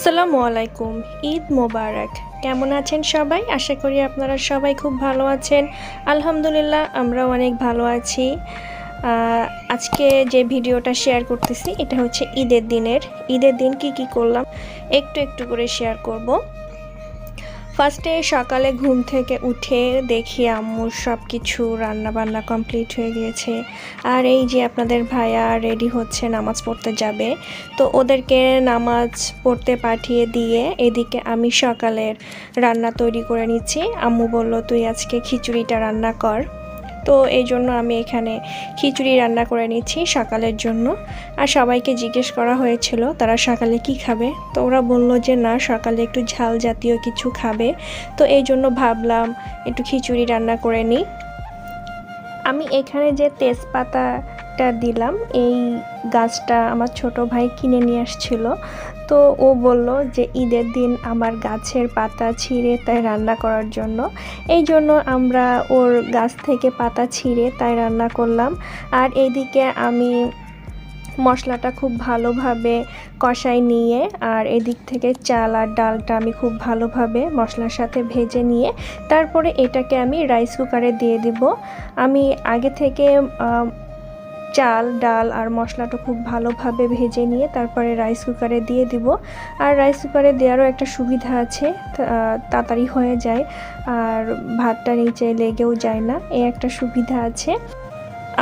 আসসালামু আলাইকুম। ঈদ মোবারক। কেমন আছেন সবাই? আশা করি আপনারা সবাই খুব ভালো আছেন। আলহামদুলিল্লাহ আমরাও অনেক ভালো আছি। আজকে যে ভিডিওটা শেয়ার করতেছি এটা হচ্ছে ঈদের দিনের। ঈদের দিন কি করলাম একটু একটু করে শেয়ার করব। ফার্স্টে সকালে ঘুম থেকে উঠে দেখি আম্মুর সব কিছু রান্নাবান্না কমপ্লিট হয়ে গিয়েছে। আর এই যে আপনাদের ভাইয়া রেডি হচ্ছে নামাজ পড়তে যাবে, তো ওদেরকে নামাজ পড়তে পাঠিয়ে দিয়ে এদিকে আমি সকালের রান্না তৈরি করে নিচ্ছি। আম্মু বলল তুই আজকে খিচুড়িটা রান্না কর, তো এই জন্য আমি এখানে খিচুড়ি রান্না করে নিচ্ছি সকালের জন্য। আর সবাইকে জিজ্ঞেস করা হয়েছিল তারা সকালে কি খাবে, তো ওরা বললো যে না সকালে একটু ঝাল জাতীয় কিছু খাবে, তো এই জন্য ভাবলাম একটু খিচুড়ি রান্না করে নিই। আমি এখানে যে তেজপাতাটা দিলাম এই গাছটা আমার ছোট ভাই কিনে নিয়ে আসছিল, তো ও বলল যে ঈদের দিন আমার গাছের পাতা ছিঁড়ে তাই রান্না করার জন্য, এই জন্য আমরা ওর গাছ থেকে পাতা ছিঁড়ে তাই রান্না করলাম। আর এইদিকে আমি মশলাটা খুব ভালোভাবে কষাই নিয়ে আর এদিক থেকে চাল আর ডালটা আমি খুব ভালোভাবে মশলার সাথে ভেজে নিয়ে তারপরে এটাকে আমি রাইস কুকারে দিয়ে দিব। আমি আগে থেকে চাল ডাল আর মশলাটা খুব ভালোভাবে ভেজে নিয়ে তারপরে রাইস কুকারে দিয়ে দিব। আর রাইস কুকারে দেওয়ারও একটা সুবিধা আছে, তাড়াতাড়ি হয়ে যায় আর ভাতটা নিচে লেগেও যায় না, এই একটা সুবিধা আছে।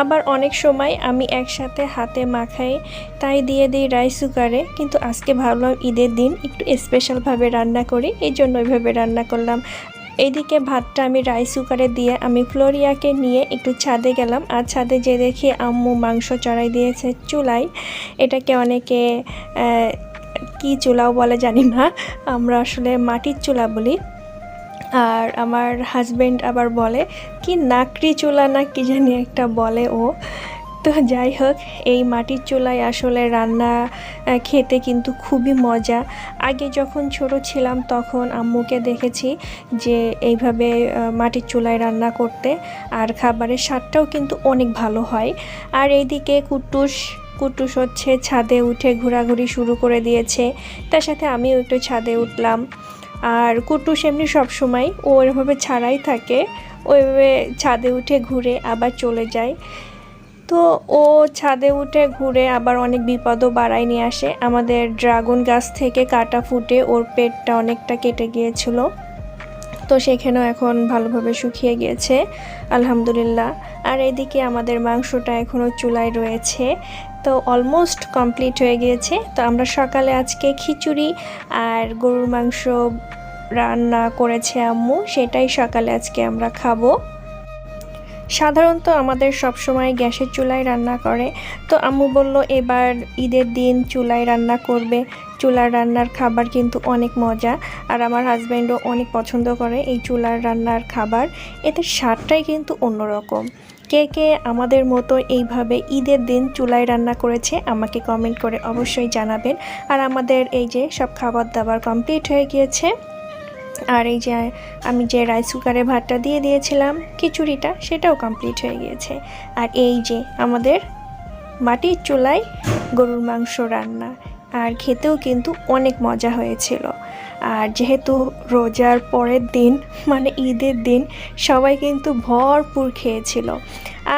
আবার অনেক সময় আমি একসাথে হাতে মাখাই তাই দিয়ে দিই রাইস কুকারে, কিন্তু আজকে ভাবলাম ঈদের দিন একটু স্পেশালভাবে রান্না করি, এই জন্য ওইভাবে রান্না করলাম। এইদিকে ভাতটা আমি রাইস কুকারে দিয়ে আমি ফ্লোরিয়াকে নিয়ে একটু ছাদে গেলাম। আর ছাদে যে দেখি আম্মু মাংস চড়াই দিয়েছে চুলায়। এটাকে অনেকে কি চুলাও বলে জানি না, আমরা আসলে মাটির চুলা বলি। আর আমার হাজব্যান্ড আবার বলে কি নাকড়ি চুলা না কি জানি একটা বলে ও। তো যাই হোক, এই মাটির চুলায় আসলে রান্না খেতে কিন্তু খুবই মজা। আগে যখন ছোট ছিলাম তখন আম্মুকে দেখেছি যে এইভাবে মাটির চুলায় রান্না করতে, আর খাবারের স্বাদটাও কিন্তু অনেক ভালো হয়। আর এইদিকে কুট্টুস হচ্ছে ছাদে উঠে ঘোরাঘুরি শুরু করে দিয়েছে, তার সাথে আমিও একটু ছাদে উঠলাম। আর কুট্টুস এমনি সবসময় ও এভাবে ছাড়াই থাকে, ওইভাবে ছাদে উঠে ঘুরে আবার চলে যায়। তো ও ছাদে উঠে ঘুরে আবার অনেক বিপদও বাড়ায় নিয়ে আসে। আমাদের ড্রাগন গাছ থেকে কাটা ফুটে ওর পেটটা অনেকটা কেটে গিয়েছিল, তো সেখানেও এখন ভালোভাবে শুকিয়ে গিয়েছে আলহামদুলিল্লাহ। আর এদিকে আমাদের মাংসটা এখনও চুলায় রয়েছে, তো অলমোস্ট কমপ্লিট হয়ে গিয়েছে। তো আমরা সকালে আজকে খিচুড়ি আর গরুর মাংস রান্না করেছে আম্মু, সেটাই সকালে আজকে আমরা খাবো। সাধারণত আমাদের সব সময় গ্যাসের চুলায় রান্না করে, তো আম্মু বলল এবার ঈদের দিন চুলায় রান্না করবে। চুলার রান্নার খাবার কিন্তু অনেক মজা, আর আমার হাজব্যান্ডও অনেক পছন্দ করে এই চুলার রান্নার খাবার, এতে স্বাদটাই কিন্তু অন্যরকম। কে কে আমাদের মতো এইভাবে ঈদের দিন চুলায় রান্না করেছে আমাকে কমেন্ট করে অবশ্যই জানাবেন। আর আমাদের এই যে সব খাবার দাবার কমপ্লিট হয়ে গিয়েছে। আর এই যে আমি যে রাইস কুকারে ভাতটা দিয়ে দিয়েছিলাম খিচুড়িটা, সেটাও কমপ্লিট হয়ে গিয়েছে। আর এই যে আমাদের মাটির চুলায় গরুর মাংস রান্না, আর খেতেও কিন্তু অনেক মজা হয়েছিল। আর যেহেতু রোজার পরের দিন মানে ঈদের দিন, সবাই কিন্তু ভরপুর খেয়েছিল।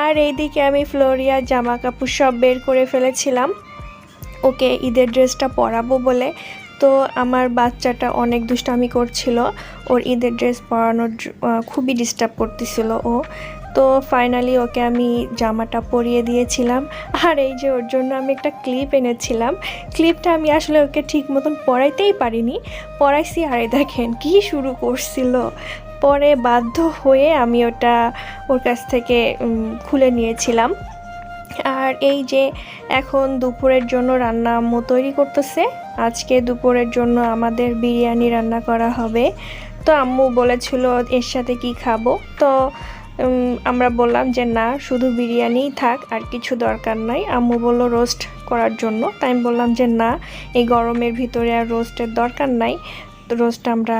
আর এইদিকে আমি ফ্লোরিয়ার জামা কাপড় সব বের করে ফেলেছিলাম ওকে ঈদের ড্রেসটা পরাবো বলে। তো আমার বাচ্চাটা অনেক দুষ্টামি করছিল, ওর ঈদের ড্রেস পরানোর খুবই ডিস্টার্ব করতেছিল ও। তো ফাইনালি ওকে আমি জামাটা পরিয়ে দিয়েছিলাম। আর এই যে ওর জন্য আমি একটা ক্লিপ এনেছিলাম, ক্লিপটা আমি আসলে ওকে ঠিক মতন পরাইতেই পারিনি, পরাইছি আর দেখেন কি শুরু করছিল। পরে বাধ্য হয়ে আমি ওটা ওর কাছ থেকে খুলে নিয়েছিলাম। আর এই যে এখন দুপুরের জন্য রান্না আম্মু তৈরি করতেছে। আজকে দুপুরের জন্য আমাদের বিরিয়ানি রান্না করা হবে। তো আম্মু বলেছিল এর সাথে কি খাবো, তো আমরা বললাম যে না শুধু বিরিয়ানিই থাক, আর কিছু দরকার নাই। আম্মু বললো রোস্ট করার জন্য, তাই আমি বললাম যে না এই গরমের ভিতরে আর রোস্টের দরকার নাই, রোস্ট আমরা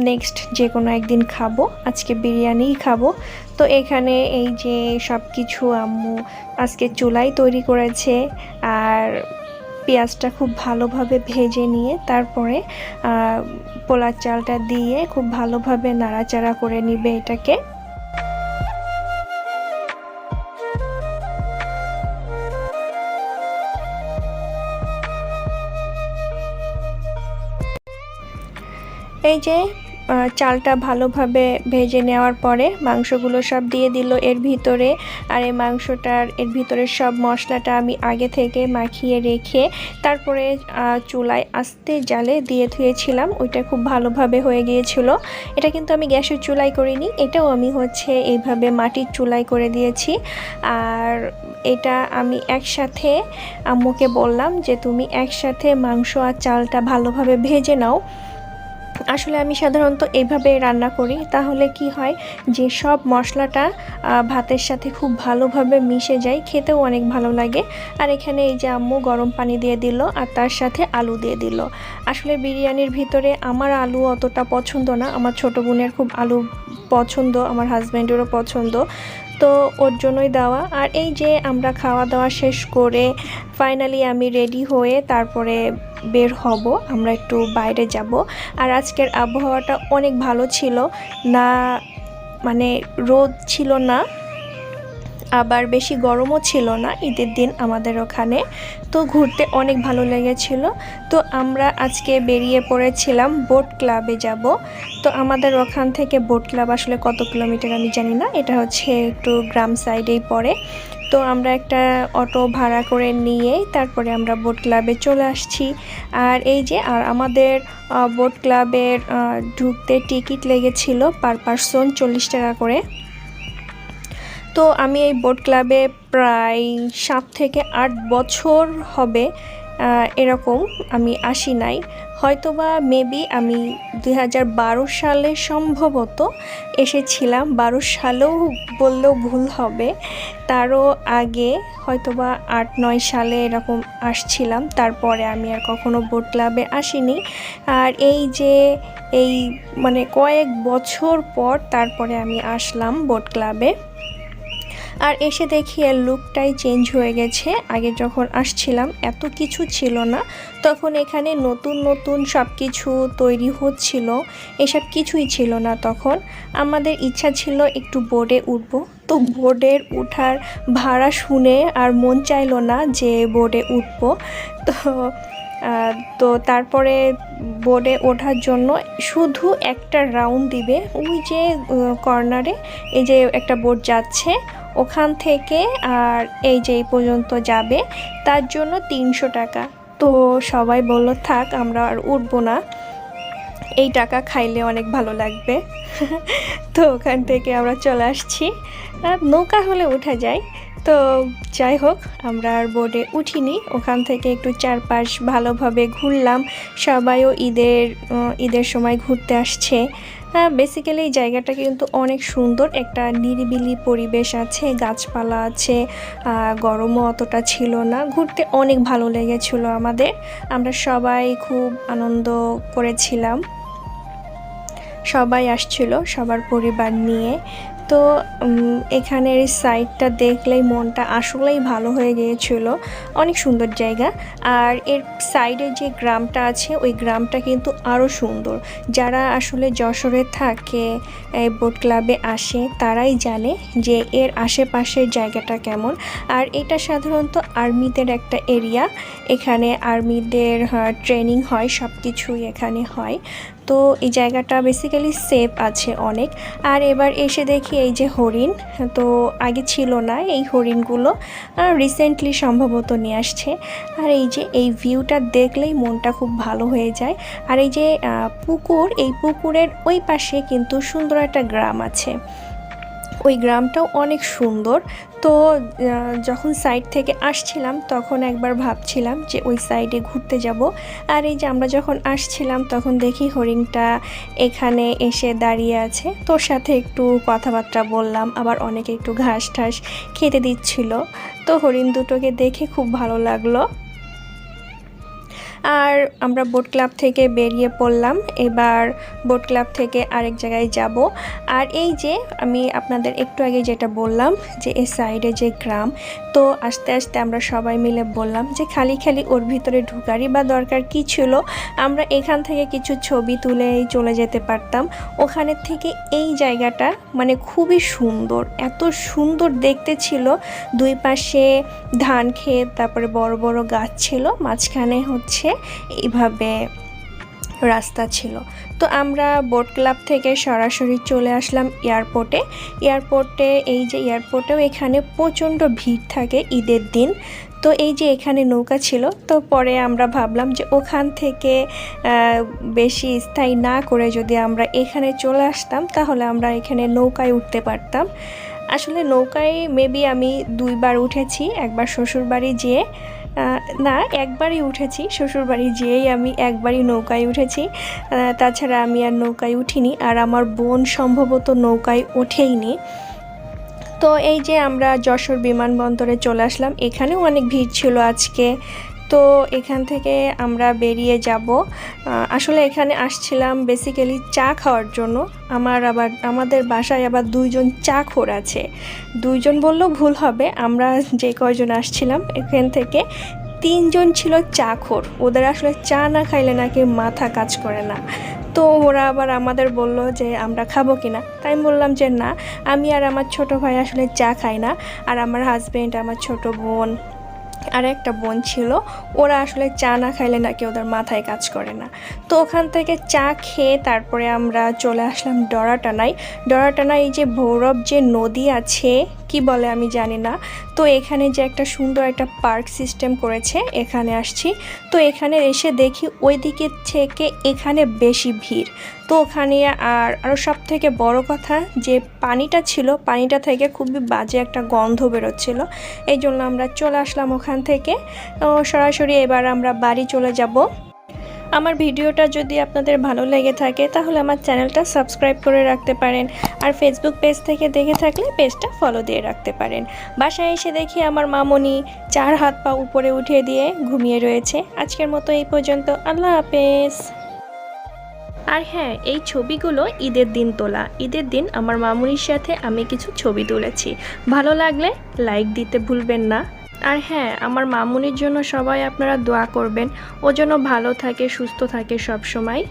নেক্সট যে কোনো একদিন খাবো, আজকে বিরিয়ানিই খাবো। তো এখানে এই যে সব কিছু আম্মু আজকে চুলাই তৈরি করেছে। আর পেঁয়াজটা খুব ভালোভাবে ভেজে নিয়ে তারপরে পোলার চালটা দিয়ে খুব ভালোভাবে নাড়াচাড়া করে নিবে এটাকে। এই যে চালটা ভালোভাবে ভেজে নেওয়ার পরে মাংসগুলো সব দিয়ে দিল এর ভিতরে। আর এই এর ভিতরে সব মশলাটা আমি আগে থেকে মাখিয়ে রেখে তারপরে চুলায় আস্তে জালে দিয়ে ধুয়েছিলাম। ওইটা খুব ভালোভাবে হয়ে গিয়েছিল। এটা কিন্তু আমি গ্যাসের চুলায় করিনি, এটাও আমি এইভাবে মাটির চুলায় করে দিয়েছি। আর এটা আমি একসাথে আম্মুকে বললাম যে তুমি একসাথে মাংস আর চালটা ভালোভাবে ভেজে নাও। আসলে আমি সাধারণত এইভাবে রান্না করি, তাহলে কি হয় যে সব মশলাটা ভাতের সাথে খুব ভালোভাবে মিশে যায়, খেতেও অনেক ভালো লাগে। আর এখানে এই যে আম্মু গরম পানি দিয়ে দিল আর তার সাথে আলু দিয়ে দিল। আসলে বিরিয়ানির ভিতরে আমার আলু অতটা পছন্দ না, আমার ছোট বোনের খুব আলু পছন্দ, আমার হাজব্যান্ডেরও পছন্দ, তো ওর জন্যই দেওয়া। আর এই যে আমরা খাওয়া দাওয়া শেষ করে ফাইনালি আমি রেডি হয়ে তারপরে বের হব, আমরা একটু বাইরে যাব। আর আজকের আবহাওয়াটা অনেক ভালো ছিল না, মানে রোদ ছিল না আবার বেশি গরমও ছিল না ঈদের দিন আমাদের ওখানে, তো ঘুরতে অনেক ভালো লেগেছিল। তো আমরা আজকে বেরিয়ে পড়েছিলাম বোট ক্লাবে যাব। তো আমাদের ওখান থেকে বোট ক্লাব আসলে কত কিলোমিটার আমি জানি না, এটা একটু গ্রাম সাইডেই পড়ে। তো আমরা একটা অটো ভাড়া করে নিয়ে তারপরে আমরা বোট ক্লাবে চলে আসছি। আর এই যে আমাদের বোট ক্লাবের ঢুকতে টিকিট লেগেছিল পার পারসন 40 টাকা করে। তো আমি এই বোট ক্লাবে প্রায় 7 থেকে 8 বছর হবে এরকম আমি আসি নাই, হয়তোবা মেবি আমি 2012 সালে সম্ভবত এসেছিলাম, 12 সালেও বললেও ভুল হবে, তারও আগে হয়তোবা 8-9 সালে এরকম আসছিলাম। তারপরে আমি আর কখনো বোট ক্লাবে আসিনি। আর এই যে মানে কয়েক বছর পর তারপরে আমি আসলাম বোট ক্লাবে। আর এসে দেখি এর লুকটাই চেঞ্জ হয়ে গেছে। আগে যখন আসছিলাম এত কিছু ছিল না, তখন এখানে নতুন নতুন সব কিছু তৈরি হচ্ছিল, এসব কিছুই ছিল না তখন। আমাদের ইচ্ছা ছিল একটু বোর্ডে উঠব, তো বোর্ডের উঠার ভাড়া শুনে আর মন চাইলো না যে বোর্ডে উঠব। তো তারপরে বোর্ডে ওঠার জন্য শুধু একটা রাউন্ড দিবে, ওই যে কর্নারে এই যে একটা বোর্ড যাচ্ছে ওখান থেকে, আর এই যে এই পর্যন্ত যাবে, তার জন্য 300 টাকা। তো সবাই বলল থাক আমরা আর উঠবো না, এই টাকা খাইলে অনেক ভালো লাগবে। তো ওখান থেকে আমরা চলে আসছি। আর নৌকা হলে উঠা যায়, তো যাই হোক আমরা আর বোর্ডে উঠিনি। ওখান থেকে একটু চারপাশ ভালোভাবে ঘুরলাম, সবাইও ঈদের সময় ঘুরতে আসছে। বেসিক্যালি এই জায়গাটা কিন্তু অনেক সুন্দর, একটা নিরিবিলি পরিবেশ আছে, গাছপালা আছে, গরমও অতটা ছিল না, ঘুরতে অনেক ভালো লেগেছিল আমাদের। আমরা সবাই খুব আনন্দ করেছিলাম, সবাই আসছিল সবার পরিবার নিয়ে। তো এখানের সাইডটা দেখলেই মনটা আসলেই ভালো হয়ে গিয়েছিল, অনেক সুন্দর জায়গা। আর এর সাইডে যে গ্রামটা আছে ওই গ্রামটা কিন্তু আরও সুন্দর। যারা আসলে যশোরে থাকে, এই বোট ক্লাবে আসে, তারাই জানে যে এর আশেপাশের জায়গাটা কেমন। আর এটা সাধারণত আর্মিদের একটা এরিয়া, এখানে আর্মিদের ট্রেনিং হয়, সব কিছুই এখানে হয়। তো এই জায়গাটা বেসিক্যালি সেফ আছে অনেক। আর এবার এসে দেখি এই যে হরিণ, তো আগে ছিল না, এই হরিণগুলো রিসেন্টলি সম্ভবত নিয়ে আসছে। আর এই যে এই ভিউটা দেখলেই মনটা খুব ভালো হয়ে যায়। আর এই যে পুকুর, এই পুকুরের ওই পাশে কিন্তু সুন্দর একটা গ্রাম আছে, ওই গ্রামটাও অনেক সুন্দর। তো যখন সাইড থেকে আসছিলাম তখন একবার ভাবছিলাম যে ওই সাইডে ঘুরতে যাব। আর এই যে আমরা যখন আসছিলাম তখন দেখি হরিণটা এখানে এসে দাঁড়িয়ে আছে, তোর সাথে একটু কথাবার্তা বললাম, আবার অনেকে একটু ঘাস ঠাস খেতে দিচ্ছিল। তো হরিণ দুটোকে দেখে খুব ভালো লাগলো। আর আমরা বোট ক্লাব থেকে বেরিয়ে পড়লাম। এবার বোট ক্লাব থেকে আরেক জায়গায় যাব। আর এই যে আমি আপনাদের একটু আগে যেটা বললাম যে এই সাইডে যে গ্রাম, তো আস্তে আস্তে আমরা সবাই মিলে বললাম যে খালি খালি ওর ভিতরে ঢুকারই বা দরকার কি ছিল, আমরা এখান থেকে কিছু ছবি তুলেই চলে যেতে পারতাম। ওখানের থেকে এই জায়গাটা মানে খুবই সুন্দর, এত সুন্দর দেখতে ছিল। দুই পাশে ধান ক্ষেত, তারপরে বড় বড় গাছ ছিল, মাঝখানে হচ্ছে এইভাবে রাস্তা ছিল। তো আমরা বোট ক্লাব থেকে সরাসরি চলে আসলাম এয়ারপোর্টে। এই যে এয়ারপোর্টেও এখানে প্রচণ্ড ভিড় থাকে ঈদের দিন। তো এই যে এখানে নৌকা ছিল, তো পরে আমরা ভাবলাম যে ওখান থেকে বেশি স্থায়ী না করে যদি আমরা এখানে চলে আসতাম তাহলে আমরা এখানে নৌকায় উঠতে পারতাম। আসলে নৌকায় মেবি আমি 2 বার উঠেছি, একবার শ্বশুরবাড়ি যেয়ে, না একবারই উঠেছি, শ্বশুরবাড়ি যেয়েই আমি একবারই নৌকায় উঠেছি, তাছাড়া আমি আর নৌকায় উঠিনি। আর আমার বোন সম্ভবত নৌকায় ওঠেইনি। তো এই যে আমরা যশোর বিমানবন্দরে চলে আসলাম, এখানেও অনেক ভিড় ছিল আজকে। তো এখান থেকে আমরা বেরিয়ে যাব। আসলে এখানে আসছিলাম বেসিক্যালি চা খাওয়ার জন্য। আমাদের বাসায় আবার 2 জন চাখোর আছে। 2 জন বললেও ভুল হবে, আমরা যে কয়জন আসছিলাম এখান থেকে 3 জন ছিল চাখোর। ওদের আসলে চা না খাইলে নাকি মাথা কাজ করে না। তো ওরা আবার আমাদের বলল যে আমরা খাবো কিনা, তাই আমি বললাম যে না, আমি আর আমার ছোট ভাই আসলে চা খাই না। আর আমার হাজব্যান্ড, আমার ছোট বোন আর একটা বোন ছিল, ওরা আসলে চা না খাইলে নাকি ওদের মাথায় কাজ করে না। তো ওখান থেকে চা খেয়ে তারপরে আমরা চলে আসলাম ডরাটানায়। এই যে ভৈরব যে নদী আছে, কি বলে আমি জানি না, তো এখানে যে একটা সুন্দর একটা পার্ক সিস্টেম করেছে, এখানে আসছি। তো এখানে এসে দেখি ওই দিকের থেকে এখানে বেশি ভিড়। তো ওখানে আরও সব থেকে বড় কথা যে পানিটা ছিল, পানিটা থেকে খুবই বাজে একটা গন্ধ বেরোচ্ছিল। এই জন্য আমরা চলে আসলাম ওখান থেকে। সরাসরি এবার আমরা বাড়ি চলে যাব। আমার ভিডিওটা যদি আপনাদের ভালো লেগে থাকে তাহলে আমার চ্যানেলটা সাবস্ক্রাইব করে রাখতে পারেন। আর ফেসবুক পেজ থেকে দেখে থাকলে পেজটা ফলো দিয়ে রাখতে পারেন। বাসায় এসে দেখি আমার মামনি 4 হাত পা উপরে উঠিয়ে দিয়ে ঘুমিয়ে রয়েছে। আজকের মতো এই পর্যন্ত, আল্লাহ হাফেজ। আর হ্যাঁ, এই ছবিগুলো ঈদের দিন তোলা। ঈদের দিন আমার মামুনির সাথে আমি কিছু ছবি তুলেছি। ভালো লাগলে লাইক দিতে ভুলবেন না। আর হ্যাঁ, আমার মামুনির জন্য সবাই আপনারা দোয়া করবেন, ও যেন ভালো থাকে, সুস্থ থাকে সব সময়।